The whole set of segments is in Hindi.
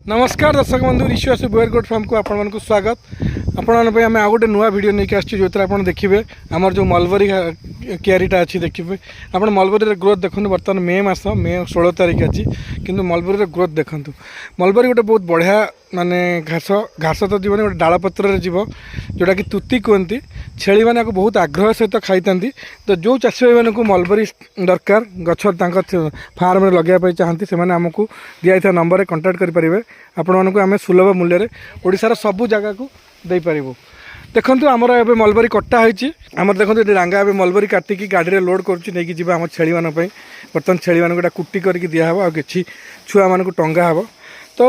नमस्कार दर्शक बंधु ऋषि बोयर गोट फार्म को आपण मानक स्वागत आपण आम आउ गोटे नुआ वीडियो नहीं आसो जो आप देखिए आमर जो मलबरी क्यारीटा अच्छी देखिए आप मलबरी ग्रोथ देखते बर्तमान मे मास मे 16 तारीख अच्छी किंतु मलबरी ग्रोथ देखूँ मलबरी गोटे बहुत बढ़िया माने घास घास तो जीवन गोटे डाल पत्र जीव जोटा कि तुती कहती छेली मैंने बहुत आग्रह सहित खाई तो जो चाषी भाई मानक मलबरी दरकार गछ फार्म लगे चाहती से आमको दिखाई नंबर में कंटाक्ट करेंगे आपण मानक आम सुलभ मूल्य ओडिशार सबू जगह को दे पारिबु। देखंतु आमर एबे मलबरी कट्टा होईची आमर देखंतु एटी रांगा एबे मलबरी काटिकी गाड़ी रे लोड करूची नेकी जिबा आम छेली मान पई बर्तन छेली मान गोटा कुट्टी करके दिया हबो आ किछि छुआ मान को टंगा हबो तो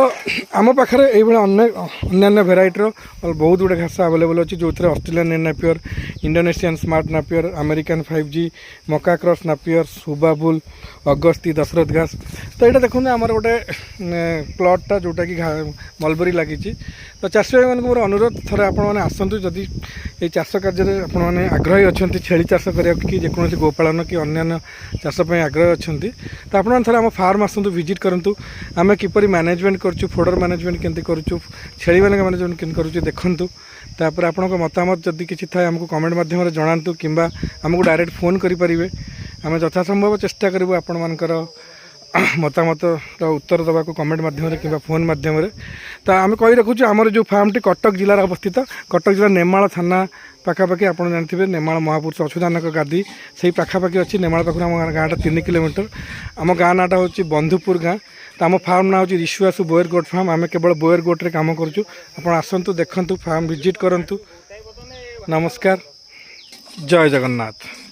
आम पाखे अन्य भेराइटर बहुत गुड़े घास आवेलेबल अच्छी जो Australian Napier Indonesian smart Napier American 5G मका क्रॉस नेपियर सुबाबुल अगस्ती दशरथ घास तो यहाँ देखते आमर गोटे प्लॉटा जोटा कि मलबरी लगी तो चाषी भाई मोर अनुरोध थे आपने आसतु जदि ये चाष कार्य आपने आग्रही अच्छा छेली चाष करा कि जेकोसी गोपालन कि अन्य चाषपाई आग्रह अच्छा तो आपने थे आम फार्म आसतु विजिट करूँ आम किपर मैनेजमेंट करूँ फोडर मैनेजमेंट केमती करूँ छेली मान मैनेजमेंट केमती करूँ देखूँ तापर आपण मतामत जदि किसी थाए आमको कमेंट माध्यम जनातु कि आमको डायरेक्ट फोन करें आम यथासंभव चेष्टा करूँ आपण मानकर मतामत उत्तर देवा कमेंट माध्यम कि फोन माध्यम तो आम कही रखुच आमर जो फार्मटी कटक जिलार अवस्थित कटक जिला नेमाल थाना पाखापाखि आप जानते नेमाल महापुरुष अच्युतानंद गादी से पाखापाखि अच्छी नेमाल पाखु आम गाँटा 3 किलोमीटर आम गाँ नाटा हूँ बंधुपुर गाँ तो आम फार्म ना हूँ ऋषि बोयर गोट फार्म आम केवल बोयर गोट्रे कम करूँ आप आसतु देखु फार्म विजिट करूँ। नमस्कार जय जगन्नाथ।